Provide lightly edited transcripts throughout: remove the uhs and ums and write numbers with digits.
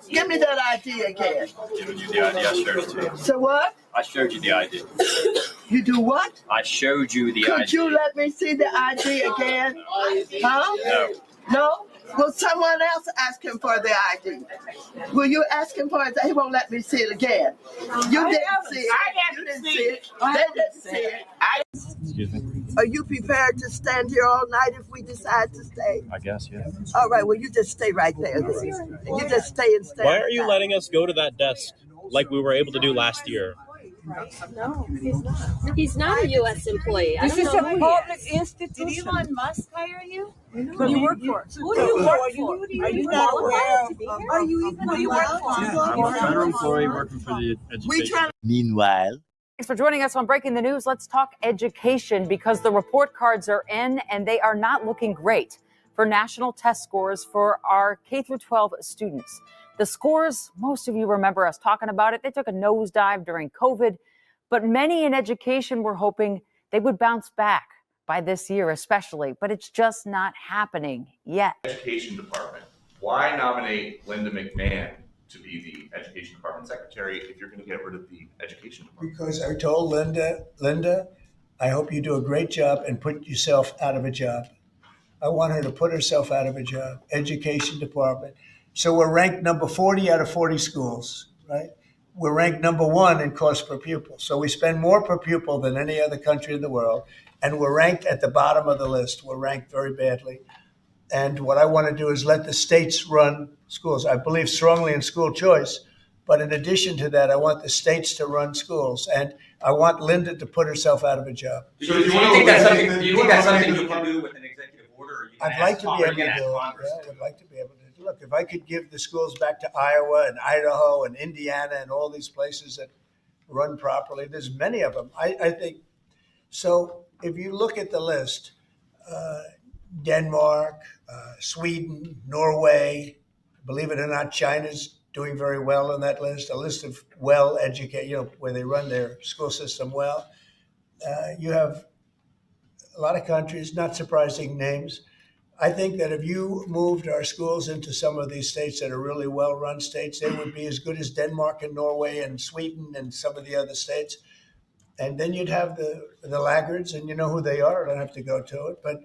Give me that ID again. Showed you the ID. I showed it to you. So what? I showed you the ID. You do what? I showed you the ID. Could you let me see the ID again? Huh? No. No? Will someone else ask him for the ID? Will you ask him for it? He won't let me see it again. You didn't see it. You didn't see it. They didn't see it. Excuse me? Are you prepared to stand here all night if we decide to stay? I guess, yeah. All right, well, you just stay right there then. And you just stay and stand. Why aren't you letting us go to that desk like we were able to do last year? No, he's not. He's not a U.S. employee. This is a public Did institution. Elon Musk hire you? Who do you work for? Who do you work for? Are you not aware of? Are you even Who do you work for? I'm a federal employee working for the education. Meanwhile, Thanks for joining us on Breaking the News. Let's talk education because the report cards are in and they are not looking great for national test scores for our K through 12 students. The scores, most of you remember us talking about it, they took a nosedive during COVID, but many in education were hoping they would bounce back by this year especially, but it's just not happening yet. Education Department. Why nominate Linda McMahon to be the Education Department Secretary if you're going to get rid of the Education Department? Because I told Linda, I hope you do a great job and put yourself out of a job. I want her to put herself out of a job. Education Department. So we're ranked number 40 out of 40 schools, right? We're ranked number 1 in cost per pupil. So we spend more per pupil than any other country in the world. And we're ranked at the bottom of the list. We're ranked very badly. And what I want to do is let the states run schools. I believe strongly in school choice. But in addition to that, I want the states to run schools. And I want Linda to put herself out of a job. So do you think that's something you can do with an executive order? Or you can I'd like to be able to do it. Congress Yeah, I'd like to be able to. Look, if I could give the schools back to Iowa and Idaho and Indiana and all these places that run properly, there's many of them. I think so. If you look at the list, Denmark, Sweden, Norway, believe it or not, China's doing very well on that list. A list of well-educated, where they run their school system well. You have a lot of countries, not surprising names. I think that if you moved our schools into some of these states that are really well-run states, they would be as good as Denmark and Norway and Sweden and some of the other states. And then you'd have the laggards, and you know who they are. I don't have to go to it, but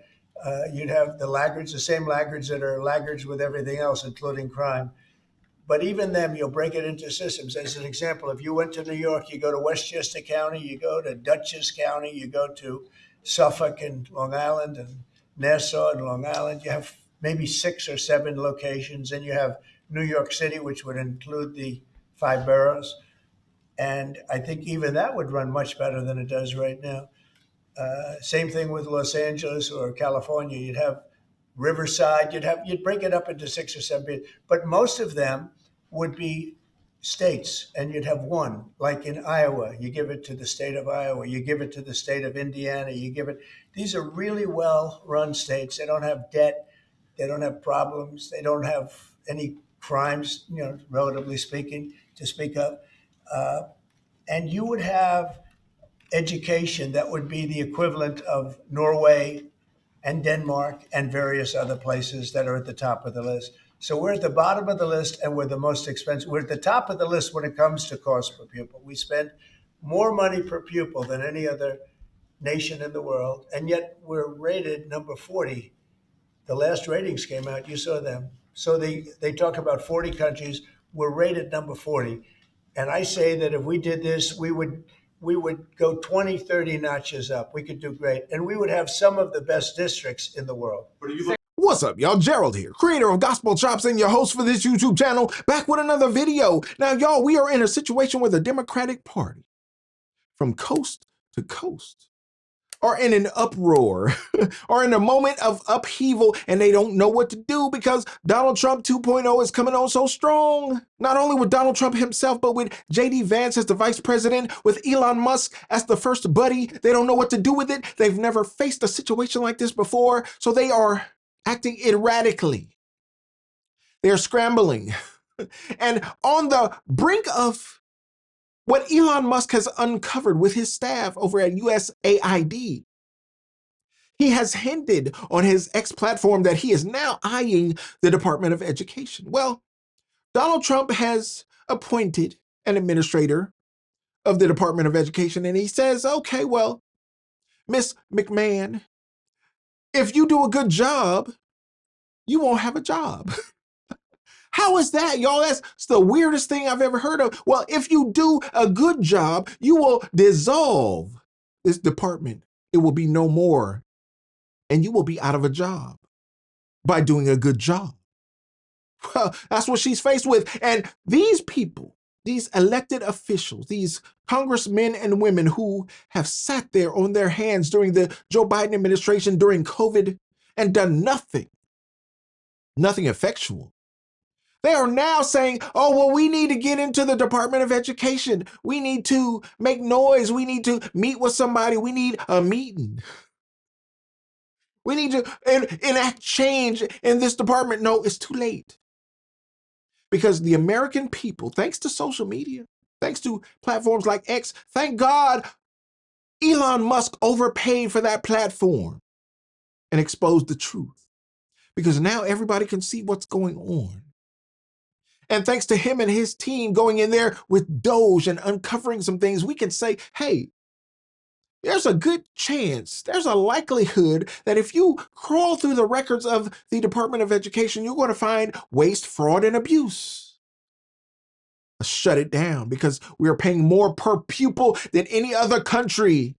you'd have the laggards, the same laggards that are laggards with everything else, including crime. But even them, you'll break it into systems. As an example, if you went to New York, you go to Westchester County, you go to Dutchess County, you go to Suffolk and Long Island and Nassau and Long Island. You have maybe 6 or 7 locations. And you have New York City, which would include the 5 boroughs. And I think even that would run much better than it does right now. Same thing with Los Angeles or California. You'd have Riverside. You'd break it up into 6 or 7, but most of them would be states, and you'd have one. Like in Iowa, you give it to the state of Iowa. You give it to the state of Indiana. These are really well-run states. They don't have debt. They don't have problems. They don't have any crimes, relatively speaking, to speak of. And you would have education that would be the equivalent of Norway and Denmark and various other places that are at the top of the list. So we're at the bottom of the list, and we're the most expensive. We're at the top of the list when it comes to cost per pupil. We spend more money per pupil than any other nation in the world, and yet we're rated number 40. The last ratings came out, you saw them. So they talk about 40 countries. We're rated number 40. And I say that if we did this, we would go 20, 30 notches up. We could do great. And we would have some of the best districts in the world. What's up, y'all? Gerald here, creator of Gospel Chops and your host for this YouTube channel, back with another video. Now, y'all, we are in a situation where the Democratic Party, from coast to coast, are in an uproar, are in a moment of upheaval, and they don't know what to do because Donald Trump 2.0 is coming on so strong. Not only with Donald Trump himself, but with J.D. Vance as the vice president, with Elon Musk as the first buddy. They don't know what to do with it. They've never faced a situation like this before, so they are acting erratically. They're scrambling and on the brink of what Elon Musk has uncovered with his staff over at USAID. He has hinted on his X platform that he is now eyeing the Department of Education. Well, Donald Trump has appointed an administrator of the Department of Education, and he says, okay, well, Miss McMahon, if you do a good job, you won't have a job. How is that, y'all? That's the weirdest thing I've ever heard of. Well, if you do a good job, you will dissolve this department. It will be no more, and you will be out of a job by doing a good job. Well, that's what she's faced with. And these people, these elected officials, these congressmen and women who have sat there on their hands during the Joe Biden administration during COVID and done nothing effectual. They are now saying, oh, well, we need to get into the Department of Education. We need to make noise. We need to meet with somebody. We need a meeting. We need to enact change in this department. No, it's too late. Because the American people, thanks to social media, thanks to platforms like X, thank God Elon Musk overpaid for that platform and exposed the truth. Because now everybody can see what's going on. And thanks to him and his team going in there with Doge and uncovering some things, we can say, hey, there's a good chance, there's a likelihood that if you crawl through the records of the Department of Education, you're going to find waste, fraud, and abuse. Let's shut it down because we are paying more per pupil than any other country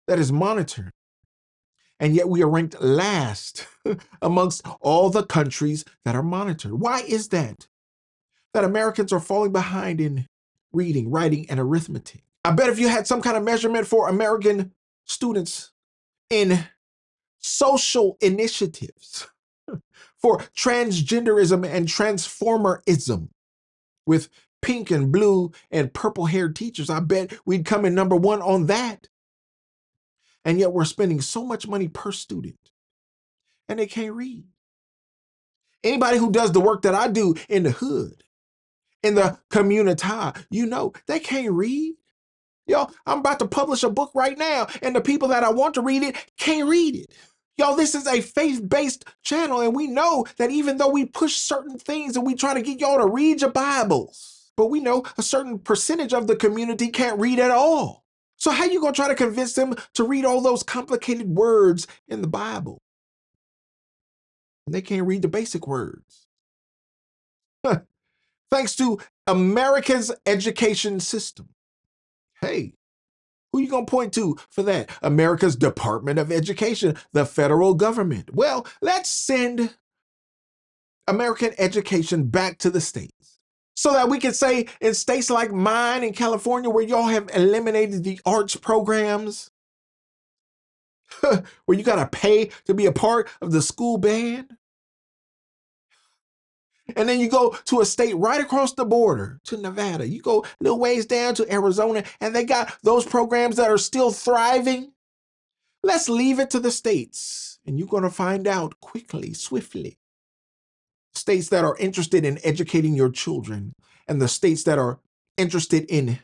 that is monitored. And yet we are ranked last amongst all the countries that are monitored. Why is that? That Americans are falling behind in reading, writing, and arithmetic. I bet if you had some kind of measurement for American students in social initiatives, for transgenderism and transformerism, with pink and blue and purple-haired teachers, I bet we'd come in number one on that. And yet we're spending so much money per student, and they can't read. Anybody who does the work that I do in the hood, in the community, you know, they can't read. Yo, I'm about to publish a book right now, and the people that I want to read it can't read it. Yo, this is a faith-based channel, and we know that even though we push certain things and we try to get y'all to read your Bibles, but we know a certain percentage of the community can't read at all. So how you gonna try to convince them to read all those complicated words in the Bible? And they can't read the basic words. Thanks to America's education system. Hey, who you gonna point to for that? America's Department of Education, the federal government. Well, let's send American education back to the states so that we can say in states like mine in California, where y'all have eliminated the arts programs, where you gotta pay to be a part of the school band. And then you go to a state right across the border to Nevada. You go a little ways down to Arizona, and they got those programs that are still thriving. Let's leave it to the states, and you're going to find out quickly, swiftly. States that are interested in educating your children, and the states that are interested in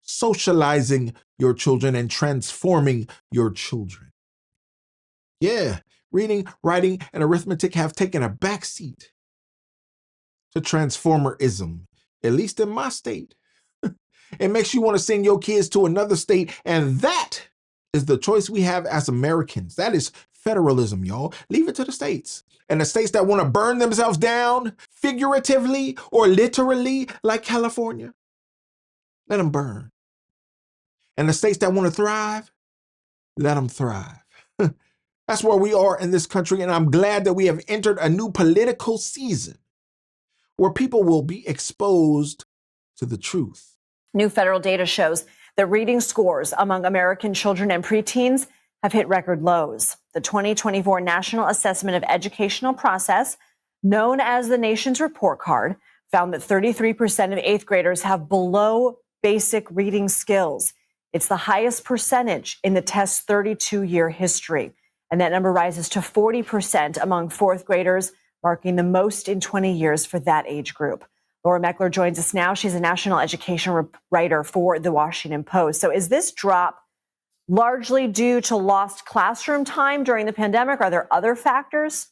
socializing your children and transforming your children. Yeah, reading, writing, and arithmetic have taken a back seat to transformerism, at least in my state. It makes you want to send your kids to another state, and that is the choice we have as Americans. That is federalism, y'all. Leave it to the states. And the states that want to burn themselves down figuratively or literally, like California, let them burn. And the states that want to thrive, let them thrive. That's where we are in this country, and I'm glad that we have entered a new political season where people will be exposed to the truth. New federal data shows that reading scores among American children and preteens have hit record lows. The 2024 National Assessment of Educational Process, known as the nation's report card, found that 33% of eighth graders have below basic reading skills. It's the highest percentage in the test's 32-year history. And that number rises to 40% among fourth graders, marking the most in 20 years for that age group. Laura Meckler joins us now. She's a national education writer for The Washington Post. So is this drop largely due to lost classroom time during the pandemic? Are there other factors?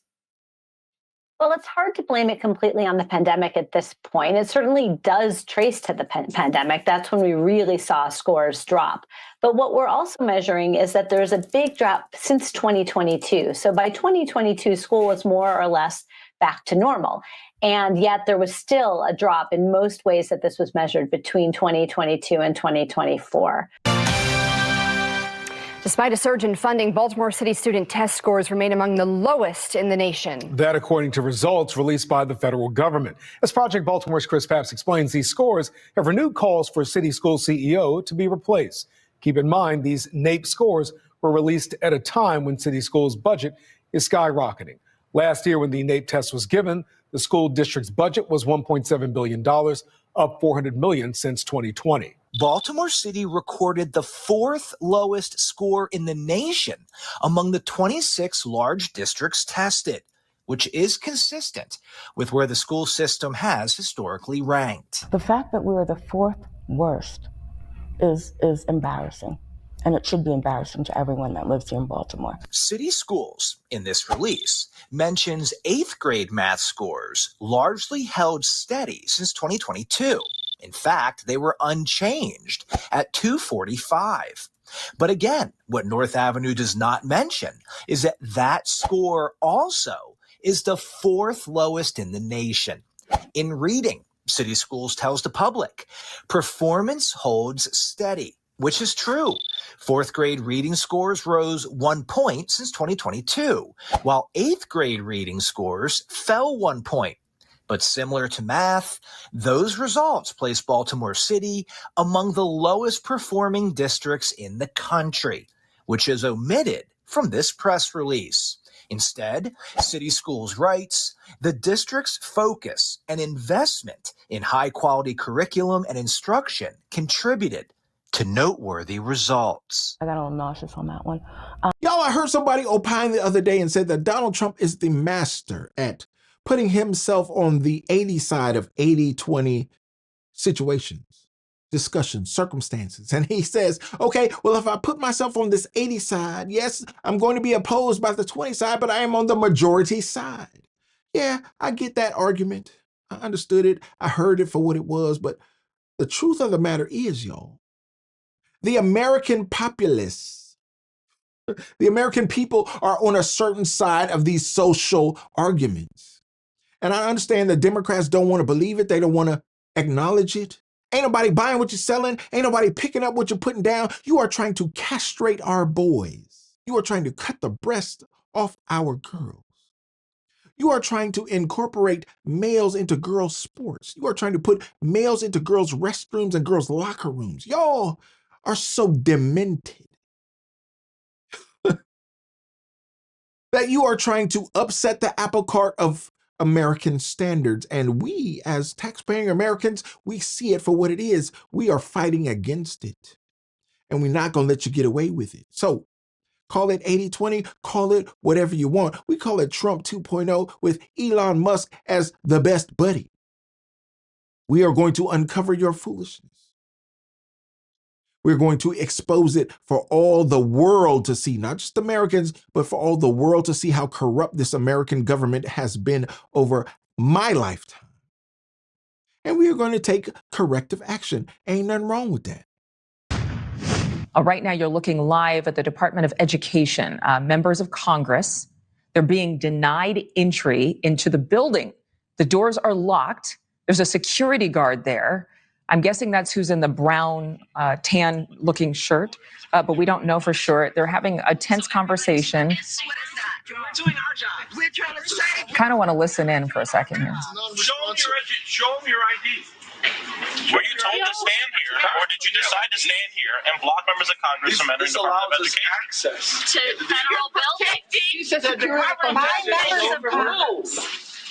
Well, it's hard to blame it completely on the pandemic at this point. It certainly does trace to the pandemic. That's when we really saw scores drop. But what we're also measuring is that there's a big drop since 2022. So by 2022, school was more or less back to normal. And yet there was still a drop in most ways that this was measured between 2022 and 2024. Despite a surge in funding, Baltimore City student test scores remain among the lowest in the nation. That according to results released by the federal government. As Project Baltimore's Chris Papps explains, these scores have renewed calls for city school CEO to be replaced. Keep in mind, these NAEP scores were released at a time when city schools' budget is skyrocketing. Last year, when the NAEP test was given, the school district's budget was $1.7 billion, up $400 million since 2020. Baltimore City recorded the fourth lowest score in the nation among the 26 large districts tested, which is consistent with where the school system has historically ranked. The fact that we are the fourth worst is embarrassing, and it should be embarrassing to everyone that lives here in Baltimore. City Schools, in this release, mentions 8th grade math scores largely held steady since 2022. In fact, they were unchanged at 245. But again, what North Avenue does not mention is that that score also is the fourth lowest in the nation. In reading, City Schools tells the public, performance holds steady, which is true. 4th grade reading scores rose 1 point since 2022, while 8th grade reading scores fell 1 point. But similar to math, those results place Baltimore City among the lowest performing districts in the country, which is omitted from this press release. Instead, City Schools writes, the district's focus and investment in high-quality curriculum and instruction contributed to noteworthy results. I got a little nauseous on that one. Y'all, I heard somebody opine the other day and said that Donald Trump is the master at putting himself on the 80 side of 80-20 situations, discussions, circumstances. And he says, okay, well, if I put myself on this 80 side, yes, I'm going to be opposed by the 20 side, but I am on the majority side. Yeah, I get that argument. I understood it. I heard it for what it was. But the truth of the matter is, y'all, the American populace, the American people are on a certain side of these social arguments. And I understand that Democrats don't want to believe it. They don't want to acknowledge it. Ain't nobody buying what you're selling. Ain't nobody picking up what you're putting down. You are trying to castrate our boys. You are trying to cut the breast off our girls. You are trying to incorporate males into girls' sports. You are trying to put males into girls' restrooms and girls' locker rooms. Y'all are so demented that you are trying to upset the apple cart of American standards. And we, as taxpaying Americans, we see it for what it is. We are fighting against it. And we're not going to let you get away with it. So call it 80-20, call it whatever you want. We call it Trump 2.0 with Elon Musk as the best buddy. We are going to uncover your foolishness. We're going to expose it for all the world to see, not just Americans, but for all the world to see how corrupt this American government has been over my lifetime. And we are going to take corrective action. Ain't nothing wrong with that. Right now, you're looking live at the Department of Education. Members of Congress, they're being denied entry into the building. The doors are locked. There's a security guard there. I'm guessing that's who's in the brown, tan-looking shirt, but we don't know for sure. They're having a tense conversation. Kind of want to listen in for a second here. Show them your ID. Were you told to stand here, or did you decide to stand here and block members of Congress from entering the Department of Education? Access to federal buildings.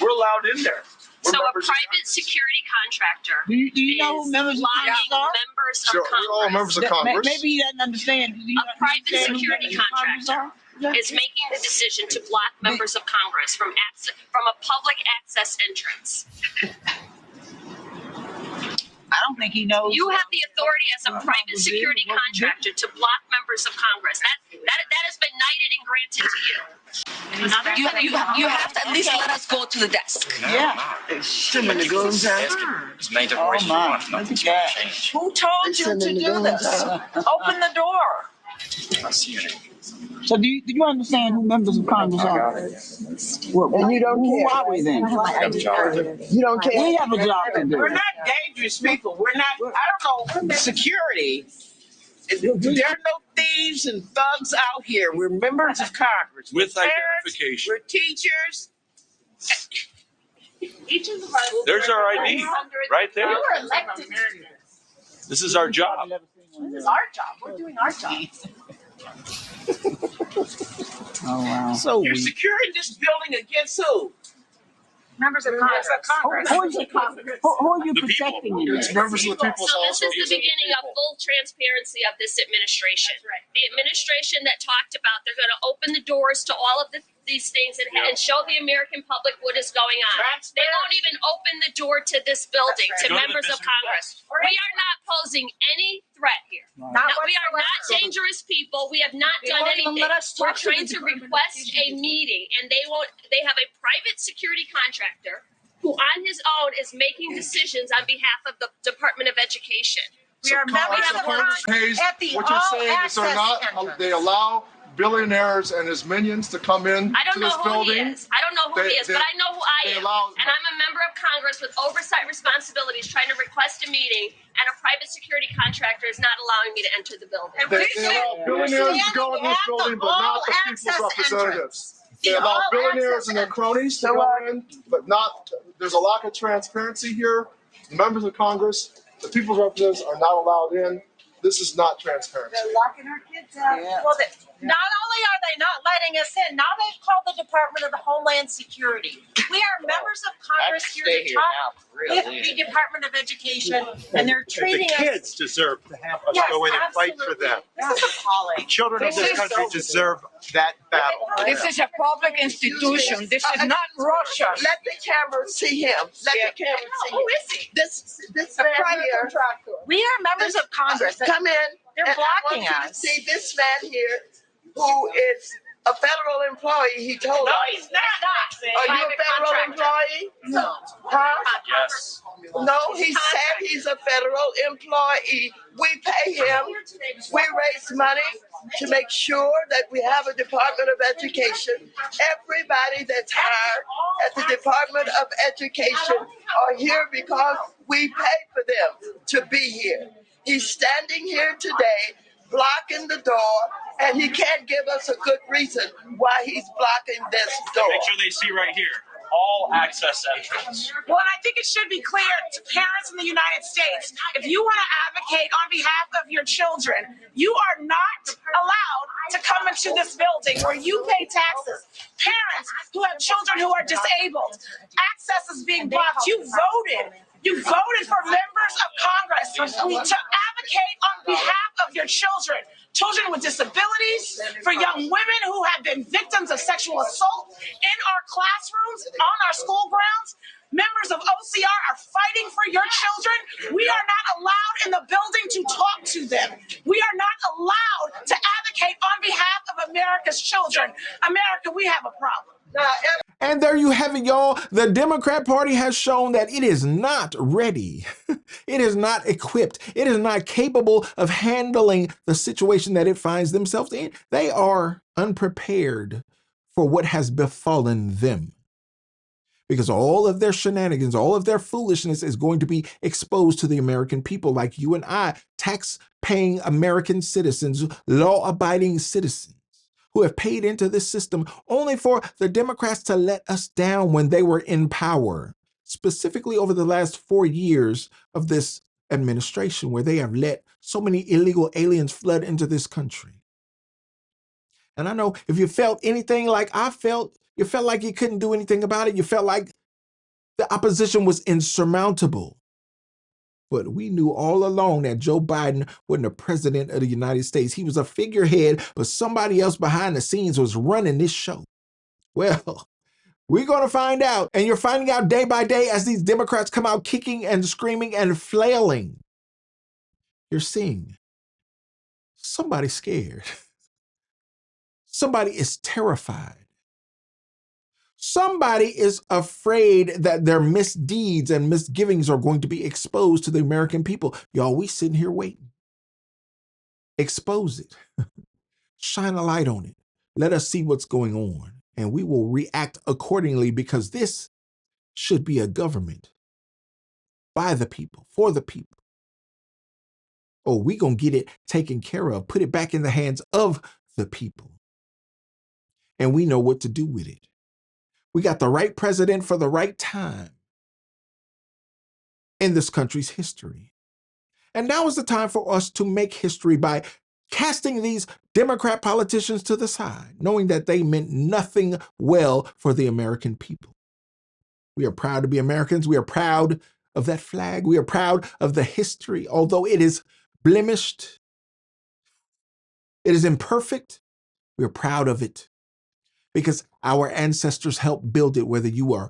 We're allowed in there. So a private security contractor do you know who members of Congress are? Members of Sure, Congress. we're all members of Congress. Maybe he doesn't understand. A private security contractor is making the decision to block members of Congress from a public access entrance. I don't think he knows. You have the authority as a private security contractor to block members of Congress. That has been knighted and granted to you. You have to Please let us go to the desk. Yeah. Sending the goons out. As many different Oh ways as you my, want. look Nothing's at gonna that. change. Who told you to do this? Open the door. I see it. So do you understand who members of Congress are? And you don't Who care. are we then? You don't care. We have a job to do. We're not dangerous people. We're not, I don't know, security. There are no thieves and thugs out here. We're members of Congress. With We're parents, identification. we're teachers. Each of us. There's our ID right there. We were elected. This is our job. This is our job. We're doing our job. Oh wow. So You're securing this building against who? Members of Congress. Who are you protecting? It's members of the people's So house. this is the beginning of full transparency of this administration. The administration that talked about they're going to open the doors to all of these things and show the American public what is going on. They won't even open the door to this building, to Go to the members of business Congress. We are not posing any threat here. We are not dangerous people. We have not done anything. We're trying to request a meeting, and they have a private security contractor who on his own is making decisions on behalf of the Department of Education. We are members of Congress at the They allow billionaires and his minions to come in I don't know who he is. I don't know who he is, but I know who I am. And I'm a member of Congress with oversight responsibilities trying to request a meeting, and a private security contractor is not allowing me to enter the building. They allow billionaires to go in this building, but not the people's representatives. They allow billionaires and their cronies to go in, but not. There's a lack of transparency here. Members of Congress, the people's representatives are not allowed in. This is not transparent. They're locking our kids up. Yeah. Well, not only are they not letting us in, now they've called the Department of Homeland Security. We are members of Congress here to talk with the Department of Education, and they're treating us. The kids deserve to have us Yes, go in and fight for them. This is appalling. Children of this country deserve that battle. This is a public institution. This is not Russia. Let the camera see him. Let the camera see him. Who is he? This man here. We are members of Congress. Come in. They're and blocking I want you to us. see this man here, who is a federal employee. He told No, us. he's not. Are you a federal employee? No. Huh? Yes. No, he said he's a federal employee. We pay him. We raise money to make sure that we have a Department of Education. Everybody that's hired at the Department of Education are here because we pay for them to be here. He's standing here today, blocking the door, and he can't give us a good reason why he's blocking this door. Make sure they see right here. All access entrance. Well, and I think it should be clear to parents in the United States, if you want to advocate on behalf of your children, you are not allowed to come into this building where you pay taxes. Parents who have children who are disabled, access is being blocked. You voted for members of Congress to advocate on behalf of your children. Children with disabilities, for young women who have been victims of sexual assault in our classrooms, on our school grounds. Members of OCR are fighting for your children. We are not allowed in the building to talk to them. We are not allowed to advocate on behalf of America's children. America, we have a problem. And there you have it, y'all. The Democrat Party has shown that it is not ready. It is not equipped. It is not capable of handling the situation that it finds themselves in. They are unprepared for what has befallen them. Because all of their shenanigans, all of their foolishness is going to be exposed to the American people like you and I, tax-paying American citizens, law-abiding citizens, who have paid into this system only for the Democrats to let us down when they were in power, specifically over the last 4 years of this administration, where they have let so many illegal aliens flood into this country. And I know if you felt anything like I felt, you felt like you couldn't do anything about it. You felt like the opposition was insurmountable. But we knew all along that Joe Biden wasn't the president of the United States. He was a figurehead, but somebody else behind the scenes was running this show. Well, we're going to find out. And you're finding out day by day as these Democrats come out kicking and screaming and flailing. You're seeing somebody scared. Somebody is terrified. Somebody is afraid that their misdeeds and misgivings are going to be exposed to the American people. Y'all, we sitting here waiting. Expose it. Shine a light on it. Let us see what's going on, and we will react accordingly, because this should be a government by the people, for the people. Oh, we gonna get it taken care of, put it back in the hands of the people. And we know what to do with it. We got the right president for the right time in this country's history. And now is the time for us to make history by casting these Democrat politicians to the side, knowing that they meant nothing well for the American people. We are proud to be Americans. We are proud of that flag. We are proud of the history, although it is blemished, it is imperfect. We are proud of it because our ancestors helped build it, whether you are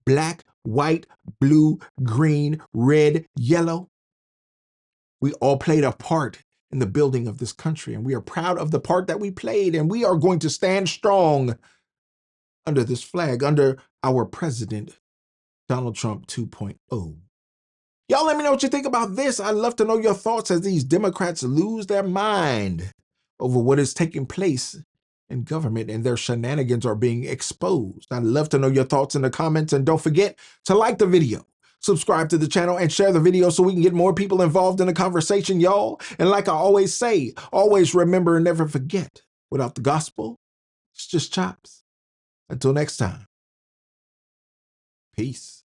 black, white, blue, green, red, yellow. We all played a part in the building of this country, and we are proud of the part that we played, and we are going to stand strong under this flag, under our president, Donald Trump 2.0. Y'all let me know what you think about this. I'd love to know your thoughts as these Democrats lose their mind over what is taking place in government and their shenanigans are being exposed. I'd love to know your thoughts in the comments, and don't forget to like the video, subscribe to the channel, and share the video so we can get more people involved in the conversation, y'all. And like I always say, always remember and never forget, without the gospel, it's just chops. Until next time, peace.